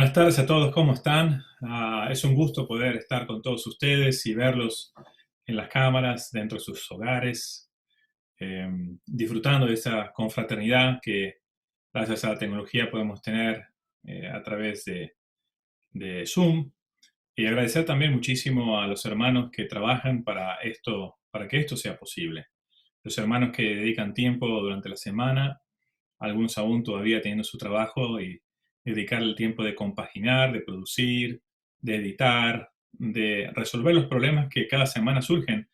Buenas tardes a todos, ¿cómo están? Es un gusto poder estar con todos ustedes y verlos en las cámaras, dentro de sus hogares, eh, disfrutando de esa confraternidad que gracias a la tecnología podemos tener a través de Zoom. Y agradecer también muchísimo a los hermanos que trabajan para esto, para que esto sea posible. Los hermanos que dedican tiempo durante la semana, algunos aún todavía teniendo su trabajo y dedicar el tiempo de compaginar, de producir, de editar, de resolver los problemas que cada semana surgen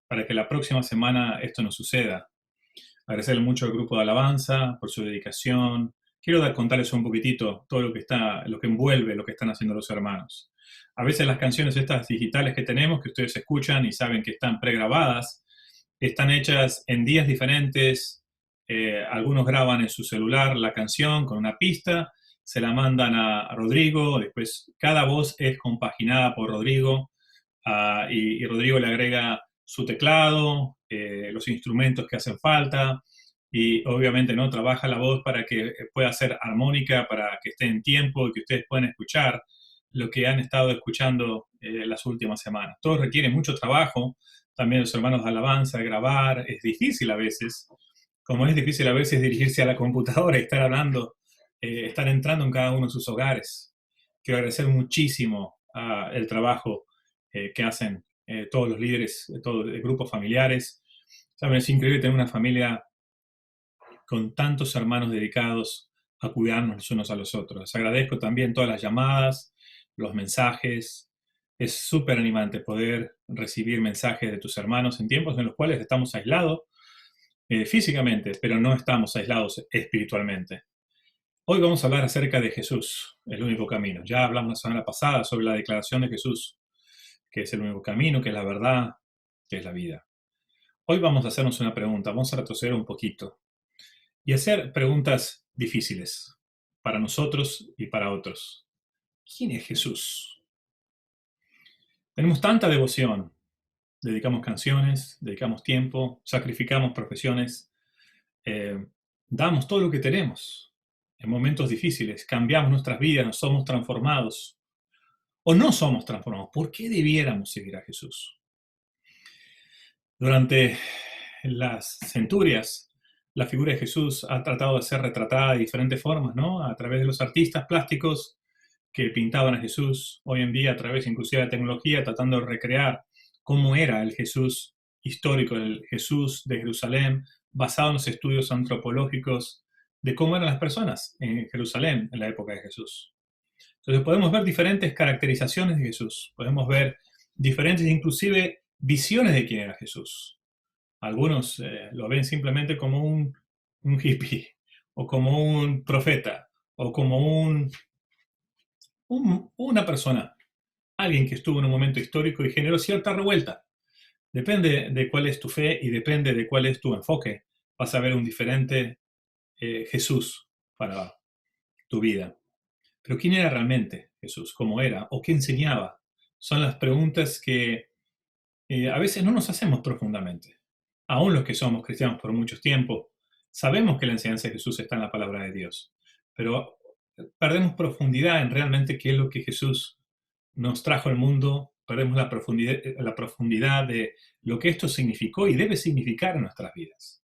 para que la próxima semana esto no suceda. Agradecerle mucho al grupo de alabanza por su dedicación. Quiero contarles un poquitito todo lo que envuelve lo que están haciendo los hermanos. A veces las canciones estas digitales que tenemos, que ustedes escuchan y saben que están pregrabadas, están hechas en días diferentes. Algunos graban en su celular la canción con una pista, se la mandan a Rodrigo, después cada voz es compaginada por Rodrigo, y Rodrigo le agrega su teclado, los instrumentos que hacen falta, y obviamente no trabaja la voz para que pueda ser armónica, para que esté en tiempo y que ustedes puedan escuchar lo que han estado escuchando las últimas semanas. Todo requiere mucho trabajo, también los hermanos de alabanza, grabar, es difícil a veces, como es difícil a veces dirigirse a la computadora y estar hablando, estar entrando en cada uno de sus hogares. Quiero agradecer muchísimo el trabajo que hacen todos los líderes, todos los grupos familiares. Saben, es increíble tener una familia con tantos hermanos dedicados a cuidarnos los unos a los otros. Les agradezco también todas las llamadas, los mensajes. Es súper animante poder recibir mensajes de tus hermanos en tiempos en los cuales estamos aislados físicamente, pero no estamos aislados espiritualmente. Hoy vamos a hablar acerca de Jesús, el único camino. Ya hablamos la semana pasada sobre la declaración de Jesús, que es el único camino, que es la verdad, que es la vida. Hoy vamos a hacernos una pregunta, vamos a retroceder un poquito y hacer preguntas difíciles para nosotros y para otros. ¿Quién es Jesús? Tenemos tanta devoción, dedicamos canciones, dedicamos tiempo, sacrificamos profesiones, eh, damos todo lo que tenemos en momentos difíciles, cambiamos nuestras vidas, nos somos transformados o no somos transformados. ¿Por qué debiéramos seguir a Jesús? Durante las centurias, la figura de Jesús ha tratado de ser retratada de diferentes formas, ¿no? A través de los artistas plásticos que pintaban a Jesús, hoy en día a través inclusive de la tecnología, tratando de recrear cómo era el Jesús histórico, el Jesús de Jerusalén, basado en los estudios antropológicos de cómo eran las personas en Jerusalén en la época de Jesús. Entonces podemos ver diferentes caracterizaciones de Jesús, podemos ver diferentes inclusive visiones de quién era Jesús. Algunos lo ven simplemente como un hippie, o como un profeta, o como una persona, alguien que estuvo en un momento histórico y generó cierta revuelta. Depende de cuál es tu fe y depende de cuál es tu enfoque. Vas a ver un diferente Jesús para tu vida. Pero ¿quién era realmente Jesús? ¿Cómo era? ¿O qué enseñaba? Son las preguntas que a veces no nos hacemos profundamente. Aún los que somos cristianos por mucho tiempo, sabemos que la enseñanza de Jesús está en la palabra de Dios, pero perdemos profundidad en realmente qué es lo que Jesús nos trajo al mundo, perdemos la profundidad de lo que esto significó y debe significar en nuestras vidas.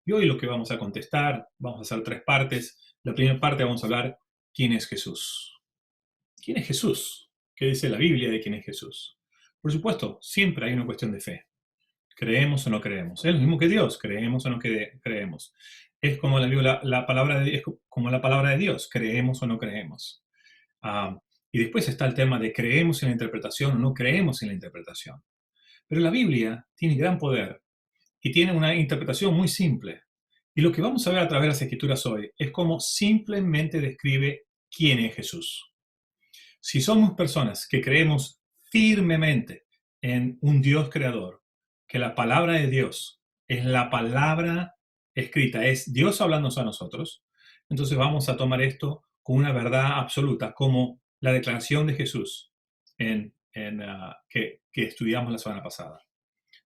Y hoy lo que vamos a contestar, vamos a hacer tres partes. La primera parte vamos a hablar quién es Jesús. ¿Quién es Jesús? ¿Qué dice la Biblia de quién es Jesús? Por supuesto, siempre hay una cuestión de fe. ¿Creemos o no creemos? Es lo mismo que Dios, creemos o no creemos. Es como la palabra es como la palabra de Dios, creemos o no creemos. Ah, y después está el tema de creemos en la interpretación o no creemos en la interpretación. Pero la Biblia tiene gran poder y tiene una interpretación muy simple. Y lo que vamos a ver a través de las Escrituras hoy es cómo simplemente describe quién es Jesús. Si somos personas que creemos firmemente en un Dios creador, que la palabra de Dios es la palabra escrita, es Dios hablándonos a nosotros, entonces vamos a tomar esto con una verdad absoluta, como la declaración de Jesús que estudiamos la semana pasada.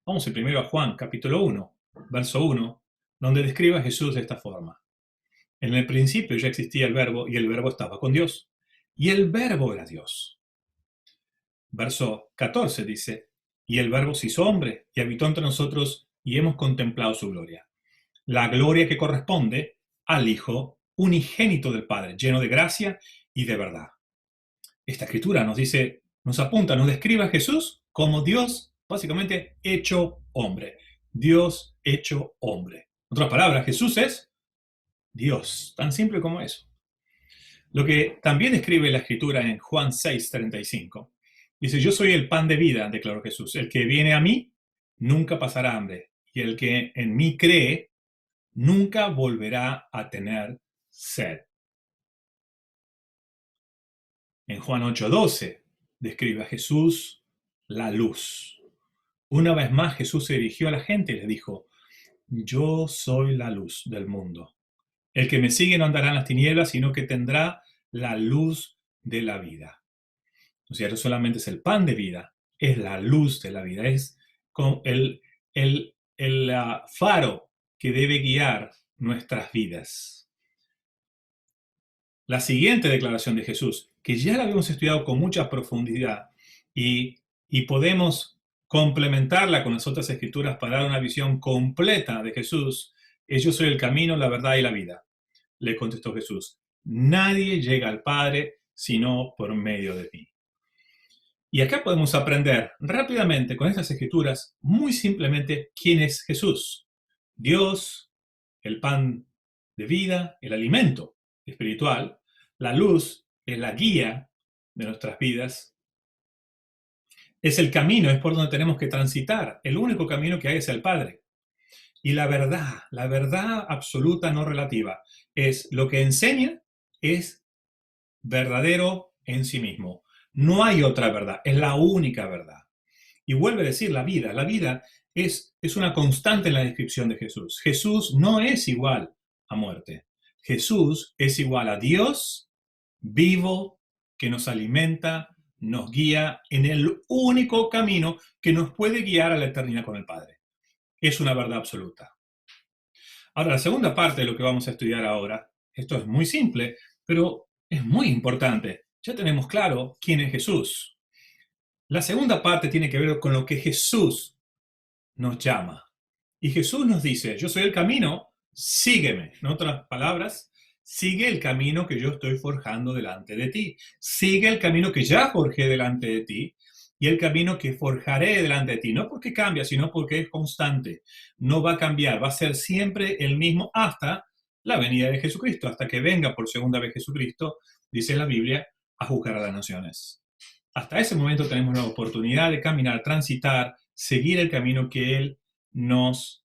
Vamos primero a Juan, capítulo 1, verso 1, donde describe a Jesús de esta forma. En el principio ya existía el verbo y el verbo estaba con Dios. y el Verbo era Dios. Verso 14 dice, y el Verbo se hizo hombre y habitó entre nosotros y hemos contemplado su gloria. La gloria que corresponde al Hijo unigénito del Padre, lleno de gracia y de verdad. Esta escritura nos dice, nos apunta, nos describe a Jesús como Dios, básicamente hecho hombre. Dios hecho hombre. En otras palabras, Jesús es Dios, tan simple como eso. Lo que también describe la escritura en Juan 6:35. Dice, yo soy el pan de vida, declaró Jesús. El que viene a mí nunca pasará hambre, y el que en mí cree nunca volverá a tener sed. En Juan 8:12 describe a Jesús la luz. Una vez más Jesús se dirigió a la gente y le dijo, yo soy la luz del mundo. El que me sigue no andará en las tinieblas, sino que tendrá la luz de la vida. O sea, no solamente es el pan de vida, es la luz de la vida, es el faro que debe guiar nuestras vidas. La siguiente declaración de Jesús, que ya la habíamos estudiado con mucha profundidad y podemos complementarla con las otras escrituras para dar una visión completa de Jesús, es yo soy el camino, la verdad y la vida. Le contestó Jesús, nadie llega al Padre sino por medio de mí. Y acá podemos aprender rápidamente con estas escrituras, muy simplemente, quién es Jesús. Dios, el pan de vida, el alimento espiritual, la luz es la guía de nuestras vidas, es el camino, es por donde tenemos que transitar. El único camino que hay es el Padre. Y la verdad absoluta, no relativa, es lo que enseña, es verdadero en sí mismo. No hay otra verdad, es la única verdad. Y vuelve a decir la vida es una constante en la descripción de Jesús. Jesús no es igual a muerte. Jesús es igual a Dios vivo que nos alimenta, nos guía en el único camino que nos puede guiar a la eternidad con el Padre. Es una verdad absoluta. Ahora, la segunda parte de lo que vamos a estudiar ahora, esto es muy simple, pero es muy importante. Ya tenemos claro quién es Jesús. La segunda parte tiene que ver con lo que Jesús nos llama. Y Jesús nos dice, yo soy el camino, sígueme. En otras palabras, sigue el camino que yo estoy forjando delante de ti. Sigue el camino que ya forjé delante de ti y el camino que forjaré delante de ti. No porque cambia, sino porque es constante. No va a cambiar, va a ser siempre el mismo hasta la venida de Jesucristo, hasta que venga por segunda vez Jesucristo, dice la Biblia, a juzgar a las naciones. Hasta ese momento tenemos la oportunidad de caminar, transitar, seguir el camino que Él nos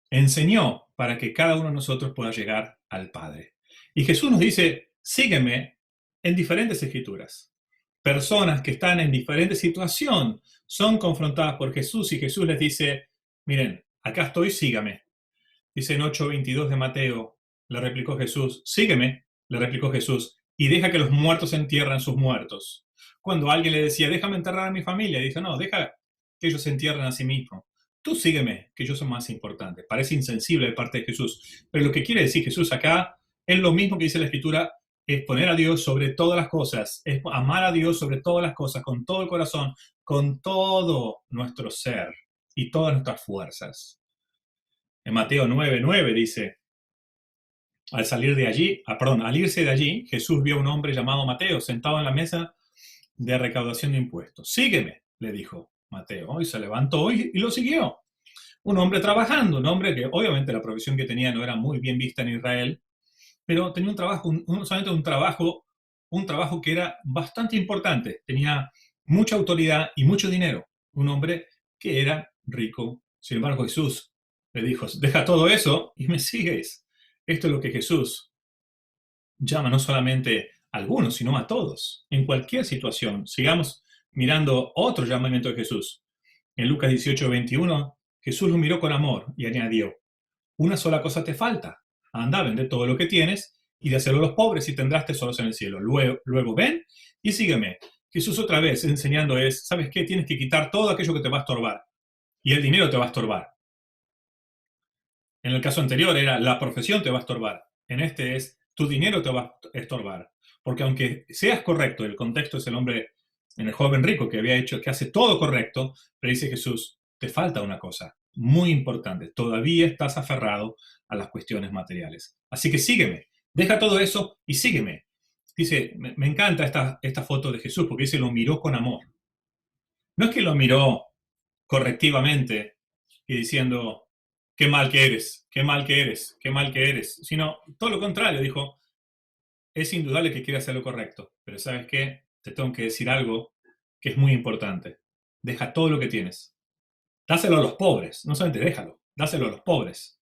enseñó para que cada uno de nosotros pueda llegar al Padre. Y Jesús nos dice, sígueme en diferentes escrituras. Personas que están en diferente situación son confrontadas por Jesús y Jesús les dice, miren, acá estoy, sígame. Dice en 8:22 de Mateo, le replicó Jesús, sígueme, le replicó Jesús, y deja que los muertos entierren sus muertos. Cuando alguien le decía, déjame enterrar a mi familia, dice, no, deja que ellos se entierren a sí mismos. Tú sígueme, que yo soy más importante. Parece insensible de parte de Jesús, pero lo que quiere decir Jesús acá es lo mismo que dice la Escritura, es poner a Dios sobre todas las cosas, es amar a Dios sobre todas las cosas, con todo el corazón, con todo nuestro ser y todas nuestras fuerzas. En Mateo 9:9 dice, al irse de allí, Jesús vio a un hombre llamado Mateo sentado en la mesa de recaudación de impuestos. Sígueme, le dijo Mateo, y se levantó y lo siguió. Un hombre trabajando, un hombre que obviamente la profesión que tenía no era muy bien vista en Israel, pero tenía un trabajo, solamente un trabajo que era bastante importante. Tenía mucha autoridad y mucho dinero. Un hombre que era rico. Sin embargo, Jesús le dijo, deja todo eso y me sigues. Esto es lo que Jesús llama no solamente a algunos, sino a todos, en cualquier situación. Sigamos mirando otro llamamiento de Jesús. En Lucas 18:21, Jesús lo miró con amor y añadió, una sola cosa te falta, anda, vende todo lo que tienes y dáselo a los pobres y tendrás tesoros en el cielo. Luego ven y sígueme. Jesús otra vez enseñando es, ¿sabes qué? Tienes que quitar todo aquello que te va a estorbar y el dinero te va a estorbar. En el caso anterior era la profesión te va a estorbar. En este es tu dinero te va a estorbar. Porque aunque seas correcto, el contexto es el hombre, en el joven rico que había hecho, que hace todo correcto, pero dice Jesús, te falta una cosa muy importante, todavía estás aferrado a las cuestiones materiales. Así que sígueme, deja todo eso y sígueme. Dice, me encanta esta foto de Jesús porque dice, lo miró con amor. No es que lo miró correctivamente y diciendo, qué mal que eres, qué mal que eres, qué mal que eres, sino todo lo contrario, dijo, es indudable que quiere hacer lo correcto, pero ¿sabes qué? Te tengo que decir algo que es muy importante. Deja todo lo que tienes. Dáselo a los pobres, no solamente déjalo, dáselo a los pobres.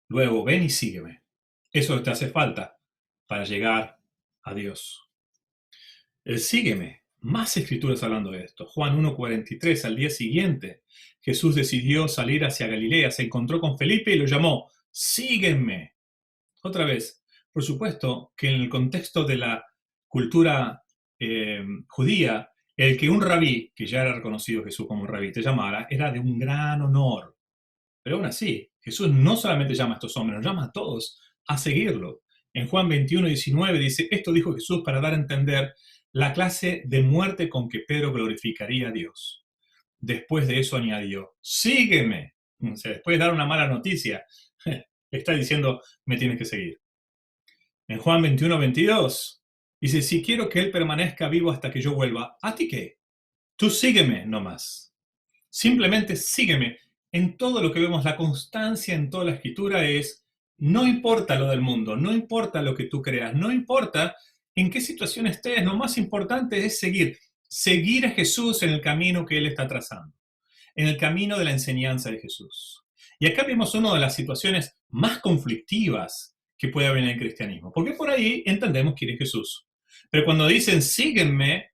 Luego ven y sígueme. Eso te hace falta para llegar a Dios. El sígueme. Más escrituras hablando de esto. Juan 1:43, al día siguiente, Jesús decidió salir hacia Galilea, se encontró con Felipe y lo llamó, sígueme. Otra vez, por supuesto que en el contexto de la cultura judía, el que un rabí, que ya era reconocido Jesús como un rabí, te llamara, era de un gran honor. Pero aún así, Jesús no solamente llama a estos hombres, nos llama a todos a seguirlo. En Juan 21:19 dice, esto dijo Jesús para dar a entender la clase de muerte con que Pedro glorificaría a Dios. Después de eso añadió, sígueme. O sea, después de dar una mala noticia, está diciendo, me tienes que seguir. En Juan 21:22 dice, si quiero que Él permanezca vivo hasta que yo vuelva, ¿a ti qué? Tú sígueme nomás. Simplemente sígueme. En todo lo que vemos, la constancia en toda la escritura es, no importa lo del mundo, no importa lo que tú creas, no importa en qué situación estés, lo más importante es seguir a Jesús en el camino que Él está trazando, en el camino de la enseñanza de Jesús. Y acá vemos una de las situaciones más conflictivas que puede haber en el cristianismo, porque por ahí entendemos quién es Jesús. Pero cuando dicen síguenme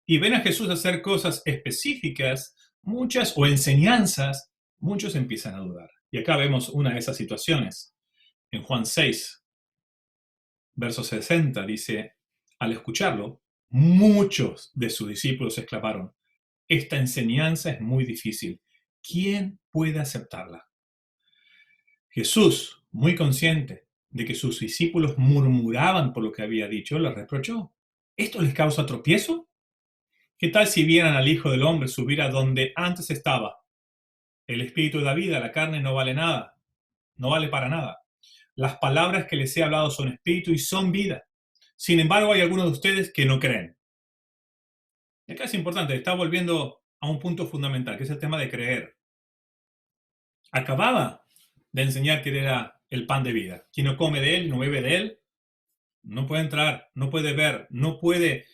y ven a Jesús hacer cosas específicas, muchas o enseñanzas, muchos empiezan a dudar. Y acá vemos una de esas situaciones. En Juan 6, verso 60, dice, al escucharlo, muchos de sus discípulos exclamaron, esta enseñanza es muy difícil. ¿Quién puede aceptarla? Jesús, muy consciente de que sus discípulos murmuraban por lo que había dicho, les reprochó. ¿Esto les causa tropiezo? ¿Qué tal si vieran al Hijo del Hombre subir a donde antes estaba? El espíritu da vida, la carne no vale nada, no vale para nada. Las palabras que les he hablado son espíritu y son vida. Sin embargo, hay algunos de ustedes que no creen. Y acá es importante, está volviendo a un punto fundamental, que es el tema de creer. Acababa de enseñar que era el pan de vida. Quien no come de él, no bebe de él, no puede entrar, no puede ver, no puede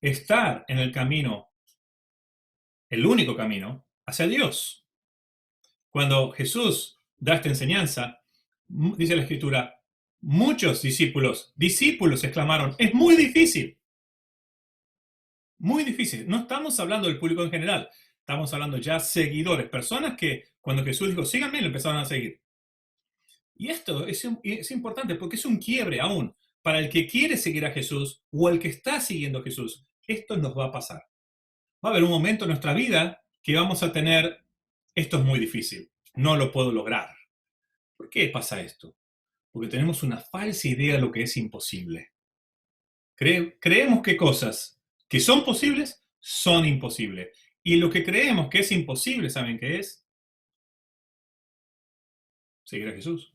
estar en el camino, el único camino, hacia Dios. Cuando Jesús da esta enseñanza, dice la Escritura, muchos discípulos exclamaron, es muy difícil, muy difícil. No estamos hablando del público en general, estamos hablando ya seguidores, personas que cuando Jesús dijo, síganme, lo empezaron a seguir. Y esto es importante porque es un quiebre aún para el que quiere seguir a Jesús o el que está siguiendo a Jesús. Esto nos va a pasar. Va a haber un momento en nuestra vida que vamos a tener, esto es muy difícil, no lo puedo lograr. ¿Por qué pasa esto? Porque tenemos una falsa idea de lo que es imposible. Creemos que cosas que son posibles son imposibles. Y lo que creemos que es imposible, ¿saben qué es? Seguir a Jesús.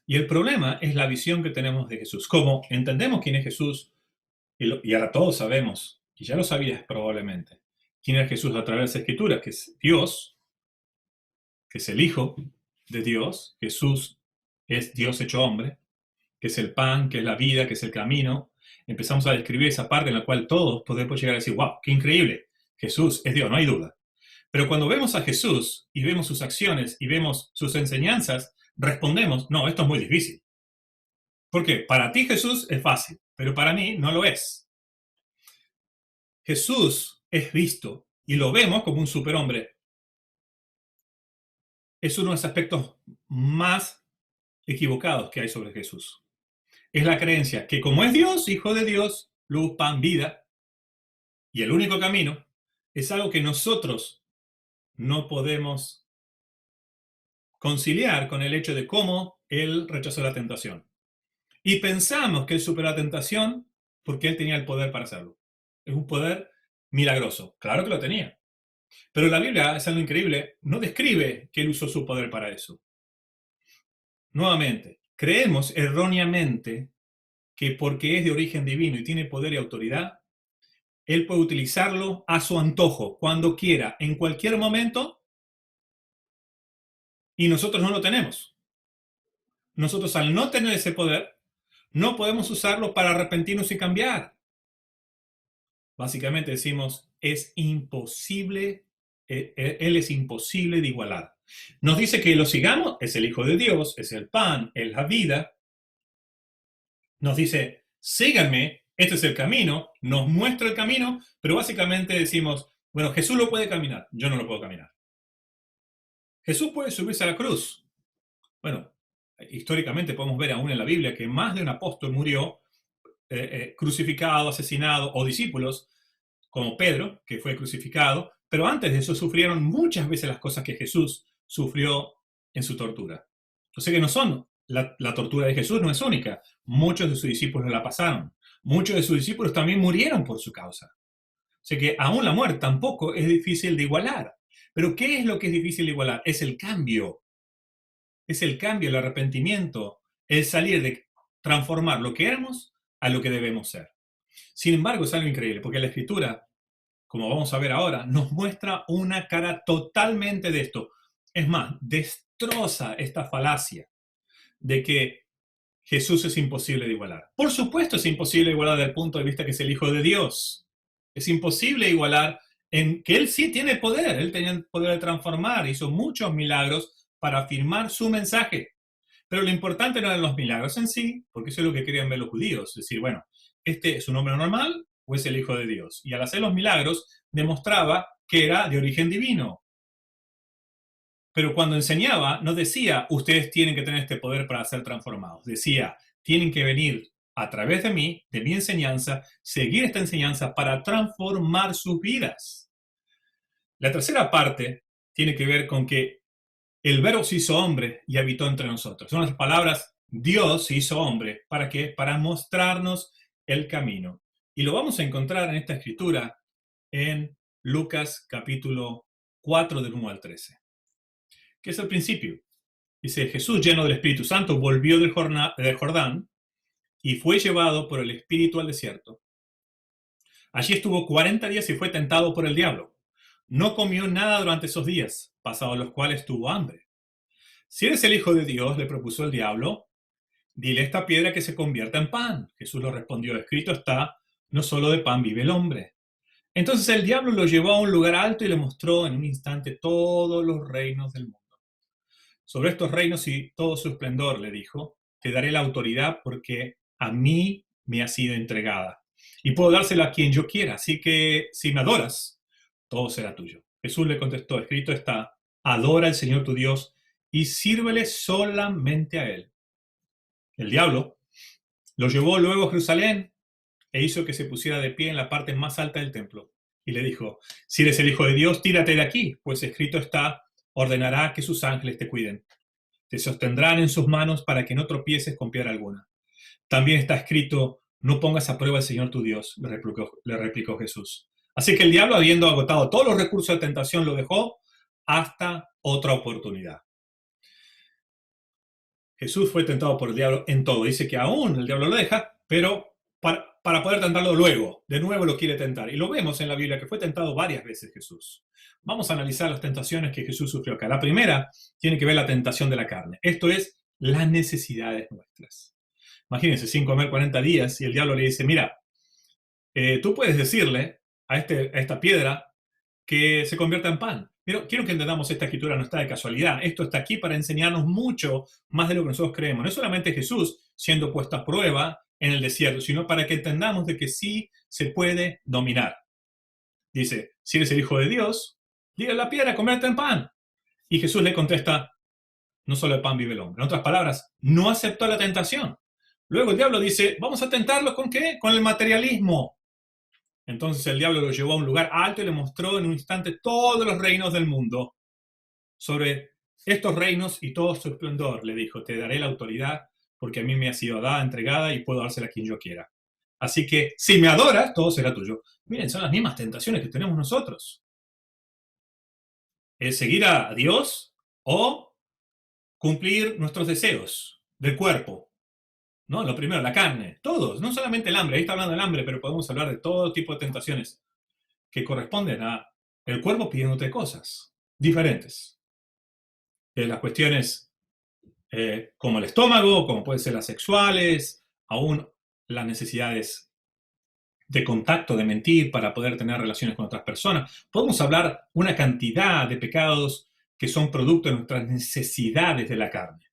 Y el problema es la visión que tenemos de Jesús. Como entendemos quién es Jesús, y ahora todos sabemos, y ya lo sabías probablemente, quién es Jesús a través de la Escritura, que es Dios, que es el Hijo de Dios, Jesús es Dios hecho hombre, que es el pan, que es la vida, que es el camino. Empezamos a describir esa parte en la cual todos podemos llegar a decir, wow, qué increíble, Jesús es Dios, no hay duda. Pero cuando vemos a Jesús y vemos sus acciones y vemos sus enseñanzas, respondemos, no, esto es muy difícil. ¿Por qué? Para ti Jesús es fácil, pero para mí no lo es. Jesús es visto y lo vemos como un superhombre. Es uno de los aspectos más equivocados que hay sobre Jesús. Es la creencia que como es Dios, hijo de Dios, luz, pan, vida, y el único camino, es algo que nosotros no podemos conciliar con el hecho de cómo Él rechazó la tentación. Y pensamos que él superó la tentación porque él tenía el poder para hacerlo. Es un poder milagroso. Claro que lo tenía. Pero la Biblia, es algo increíble, no describe que él usó su poder para eso. Nuevamente, creemos erróneamente que porque es de origen divino y tiene poder y autoridad, él puede utilizarlo a su antojo, cuando quiera, en cualquier momento, y nosotros no lo tenemos. Nosotros, al no tener ese poder, no podemos usarlo para arrepentirnos y cambiar. Básicamente decimos, es imposible, él es imposible de igualar. Nos dice que lo sigamos, es el Hijo de Dios, es el pan, es la vida. Nos dice, síganme, este es el camino, nos muestra el camino, pero básicamente decimos, bueno, Jesús lo puede caminar, yo no lo puedo caminar. Jesús puede subirse a la cruz. Bueno, históricamente podemos ver aún en la Biblia que más de un apóstol murió crucificado, asesinado, o discípulos, como Pedro, que fue crucificado, pero antes de eso sufrieron muchas veces las cosas que Jesús sufrió en su tortura. O sea que no son, la tortura de Jesús no es única. Muchos de sus discípulos la pasaron. Muchos de sus discípulos también murieron por su causa. O sea que aún la muerte tampoco es difícil de igualar. Pero ¿qué es lo que es difícil de igualar? Es el cambio. Es el cambio, el arrepentimiento, el salir de transformar lo que éramos a lo que debemos ser. Sin embargo, es algo increíble, porque la Escritura, como vamos a ver ahora, nos muestra una cara totalmente de esto. Es más, destroza esta falacia de que Jesús es imposible de igualar. Por supuesto es imposible de igualar desde el punto de vista que es el Hijo de Dios. Es imposible igualar en que Él sí tiene poder. Él tenía el poder de transformar, hizo muchos milagros para afirmar su mensaje. Pero lo importante no eran los milagros en sí, porque eso es lo que querían ver los judíos. Es decir, bueno, ¿este es un hombre normal o es el Hijo de Dios? Y al hacer los milagros demostraba que era de origen divino. Pero cuando enseñaba, no decía, ustedes tienen que tener este poder para ser transformados. Decía, tienen que venir a través de mí, de mi enseñanza, seguir esta enseñanza para transformar sus vidas. La tercera parte tiene que ver con que el Verbo se hizo hombre y habitó entre nosotros. Son las palabras, Dios se hizo hombre. ¿Para qué? Para mostrarnos el camino. Y lo vamos a encontrar en esta escritura en Lucas capítulo 4 del 1 al 13, que es el principio. Dice, Jesús, lleno del Espíritu Santo, volvió del Jordán y fue llevado por el Espíritu al desierto. Allí estuvo 40 días y fue tentado por el diablo. No comió nada durante esos días, pasados los cuales tuvo hambre. Si eres el Hijo de Dios, le propuso el diablo, dile a esta piedra que se convierta en pan. Jesús lo respondió, escrito está, no solo de pan vive el hombre. Entonces el diablo lo llevó a un lugar alto y le mostró en un instante todos los reinos del mundo. Sobre estos reinos y todo su esplendor, le dijo, te daré la autoridad porque a mí me ha sido entregada. Y puedo dársela a quien yo quiera, así que si me adoras, todo será tuyo. Jesús le contestó, escrito está, adora al Señor tu Dios y sírvele solamente a Él. El diablo lo llevó luego a Jerusalén e hizo que se pusiera de pie en la parte más alta del templo. Y le dijo, si eres el Hijo de Dios, tírate de aquí, pues escrito está, ordenará que sus ángeles te cuiden. Te sostendrán en sus manos para que no tropieces con piedra alguna. También está escrito, no pongas a prueba al Señor tu Dios, le replicó Jesús. Así que el diablo, habiendo agotado todos los recursos de tentación, lo dejó hasta otra oportunidad. Jesús fue tentado por el diablo en todo. Dice que aún el diablo lo deja, pero para poder tentarlo luego. De nuevo lo quiere tentar. Y lo vemos en la Biblia que fue tentado varias veces Jesús. Vamos a analizar las tentaciones que Jesús sufrió acá. La primera tiene que ver la tentación de la carne. Esto es las necesidades nuestras. Imagínense, sin comer 40 días y el diablo le dice, mira, tú puedes decirle a esta piedra que se convierta en pan. Pero quiero que entendamos, esta escritura no está de casualidad. Esto está aquí para enseñarnos mucho más de lo que nosotros creemos. No es solamente Jesús siendo puesto a prueba en el desierto, sino para que entendamos de que sí se puede dominar. Dice, si eres el Hijo de Dios, diga a la piedra, convierte en pan. Y Jesús le contesta, no solo el pan vive el hombre. En otras palabras, no aceptó la tentación. Luego el diablo dice, vamos a tentarlo ¿con qué? Con el materialismo. Entonces el diablo lo llevó a un lugar alto y le mostró en un instante todos los reinos del mundo. Sobre estos reinos y todo su esplendor, le dijo, te daré la autoridad porque a mí me ha sido dada, entregada y puedo dársela a quien yo quiera. Así que si me adoras, todo será tuyo. Miren, son las mismas tentaciones que tenemos nosotros. Es seguir a Dios o cumplir nuestros deseos del cuerpo. ¿No? Lo primero, la carne. Todos, no solamente el hambre. Ahí está hablando del hambre, pero podemos hablar de todo tipo de tentaciones que corresponden a el cuerpo pidiéndote cosas diferentes. Las cuestiones como el estómago, como pueden ser las sexuales, aún las necesidades de contacto, de mentir para poder tener relaciones con otras personas. Podemos hablar una cantidad de pecados que son producto de nuestras necesidades de la carne.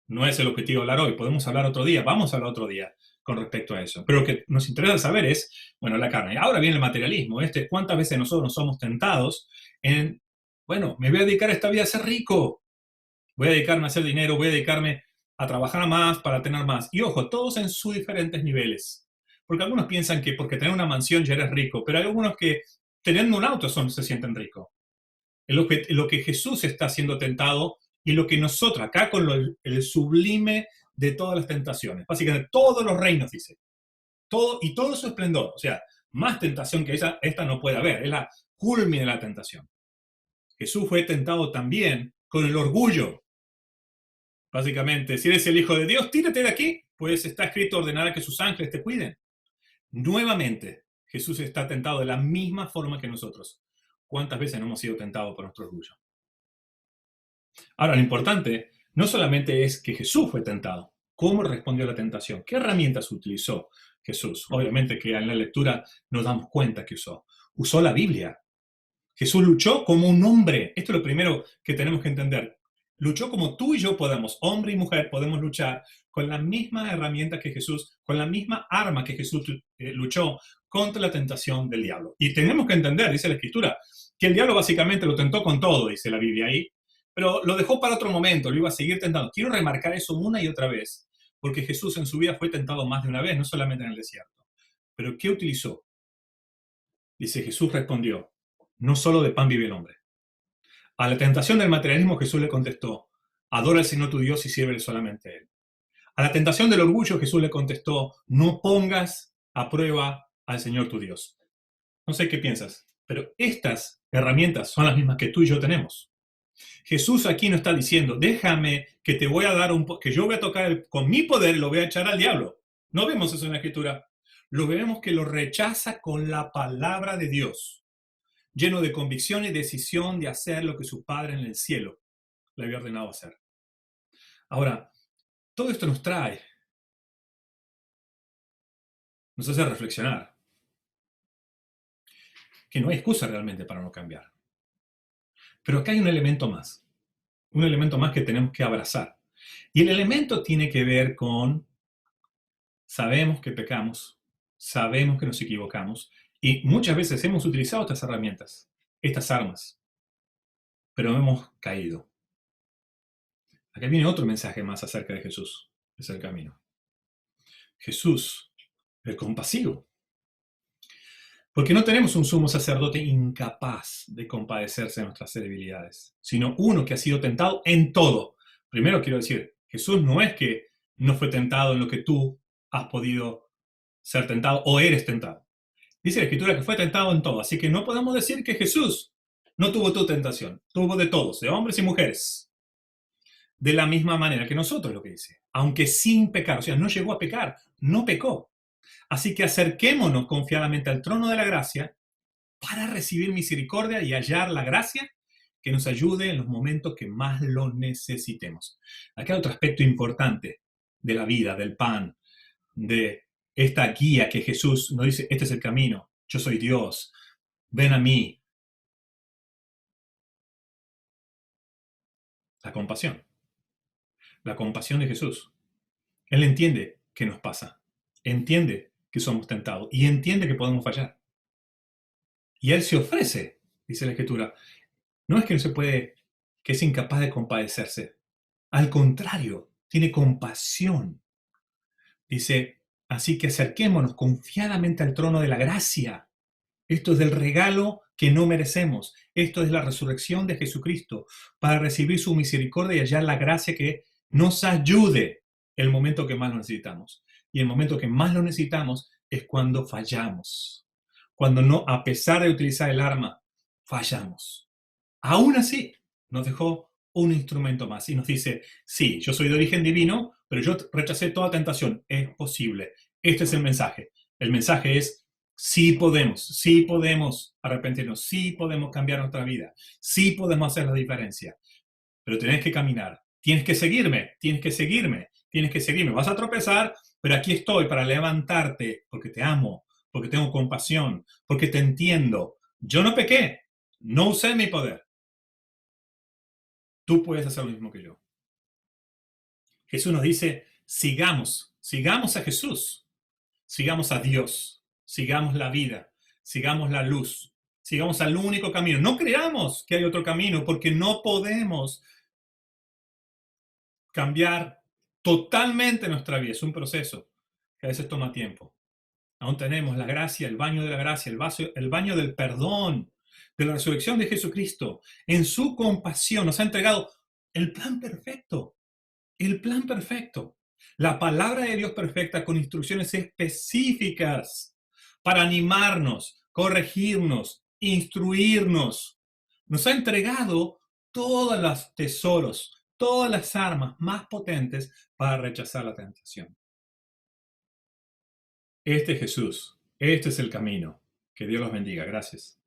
No es el objetivo hablar hoy, podemos hablar otro día, vamos a hablar otro día con respecto a eso. Pero lo que nos interesa saber es, bueno, la carne. Ahora viene el materialismo, cuántas veces nosotros somos tentados en, bueno, me voy a dedicar a esta vida a ser rico, voy a dedicarme a hacer dinero, voy a dedicarme a trabajar más para tener más. Y ojo, todos en sus diferentes niveles. Porque algunos piensan que porque tener una mansión ya eres rico, pero hay algunos que teniendo un auto se sienten ricos. Es lo que Jesús está siendo tentado y lo que nosotros, acá con el sublime de todas las tentaciones, básicamente todos los reinos, dice, todo y todo su esplendor, o sea, más tentación que esta no puede haber, es la culmine de la tentación. Jesús fue tentado también con el orgullo. Básicamente, si eres el Hijo de Dios, tírate de aquí, pues está escrito, ordenará que sus ángeles te cuiden. Nuevamente, Jesús está tentado de la misma forma que nosotros. ¿Cuántas veces no hemos sido tentados por nuestro orgullo? Ahora, lo importante no solamente es que Jesús fue tentado, cómo respondió a la tentación, qué herramientas utilizó Jesús. Obviamente que en la lectura nos damos cuenta que usó la Biblia. Jesús luchó como un hombre. Esto es lo primero que tenemos que entender. Luchó como tú y yo podemos, hombre y mujer, podemos luchar con la misma herramienta que Jesús, con la misma arma que Jesús luchó contra la tentación del diablo. Y tenemos que entender, dice la Escritura, que el diablo básicamente lo tentó con todo, dice la Biblia ahí, pero lo dejó para otro momento, lo iba a seguir tentando. Quiero remarcar eso una y otra vez, porque Jesús en su vida fue tentado más de una vez, no solamente en el desierto. Pero ¿qué utilizó? Dice, Jesús respondió, no solo de pan vive el hombre. A la tentación del materialismo Jesús le contestó, adora al Señor tu Dios y sírvele solamente a Él. A la tentación del orgullo Jesús le contestó, no pongas a prueba al Señor tu Dios. No sé qué piensas, pero estas herramientas son las mismas que tú y yo tenemos. Jesús aquí no está diciendo, déjame que te voy a dar que yo voy a tocar con mi poder, lo voy a echar al diablo. No vemos eso en la Escritura. Lo vemos que lo rechaza con la palabra de Dios, lleno de convicción y decisión de hacer lo que su Padre en el cielo le había ordenado hacer. Ahora, todo esto nos hace reflexionar que no hay excusa realmente para no cambiar. Pero acá hay un elemento más que tenemos que abrazar. Y el elemento tiene que ver con, sabemos que pecamos, sabemos que nos equivocamos, y muchas veces hemos utilizado estas herramientas, estas armas, pero hemos caído. Acá viene otro mensaje más acerca de Jesús, es el camino. Jesús, el compasivo. Porque no tenemos un sumo sacerdote incapaz de compadecerse de nuestras debilidades, sino uno que ha sido tentado en todo. Primero quiero decir, Jesús no es que no fue tentado en lo que tú has podido ser tentado o eres tentado. Dice la Escritura que fue tentado en todo, así que no podemos decir que Jesús no tuvo tu tentación, tuvo de todos, de hombres y mujeres, de la misma manera que nosotros, lo que dice, aunque sin pecar, o sea, no llegó a pecar, no pecó. Así que acerquémonos confiadamente al trono de la gracia para recibir misericordia y hallar la gracia que nos ayude en los momentos que más lo necesitemos. Acá hay otro aspecto importante de la vida, del pan, de esta guía que Jesús nos dice, este es el camino, yo soy Dios, ven a mí. La compasión de Jesús. Él entiende qué nos pasa, entiende que somos tentados y entiende que podemos fallar. Y Él se ofrece, dice la Escritura. No es que no se puede, que es incapaz de compadecerse. Al contrario, tiene compasión. Dice, así que acerquémonos confiadamente al trono de la gracia. Esto es del regalo que no merecemos. Esto es la resurrección de Jesucristo para recibir su misericordia y hallar la gracia que nos ayude el momento que más lo necesitamos. Y el momento que más lo necesitamos es cuando fallamos. Cuando no, a pesar de utilizar el arma, fallamos. Aún así, nos dejó un instrumento más y nos dice, sí, yo soy de origen divino, pero yo rechacé toda tentación. Es posible. Este es el mensaje. El mensaje es, sí podemos arrepentirnos, sí podemos cambiar nuestra vida, sí podemos hacer la diferencia, pero tenés que caminar, tienes que seguirme, tienes que seguirme, tienes que seguirme. Vas a tropezar, pero aquí estoy para levantarte, porque te amo, porque tengo compasión, porque te entiendo. Yo no pequé, no usé mi poder. Tú puedes hacer lo mismo que yo. Jesús nos dice, sigamos, sigamos a Jesús, sigamos a Dios, sigamos la vida, sigamos la luz, sigamos al único camino. No creamos que hay otro camino, porque no podemos cambiar totalmente nuestra vida. Es un proceso que a veces toma tiempo. Aún tenemos la gracia, el baño de la gracia, el baño del perdón, de la resurrección de Jesucristo. En su compasión nos ha entregado el plan perfecto, el plan perfecto. La palabra de Dios perfecta con instrucciones específicas para animarnos, corregirnos, instruirnos. Nos ha entregado todos los tesoros, todas las armas más potentes para rechazar la tentación. Este es Jesús, este es el camino. Que Dios los bendiga. Gracias.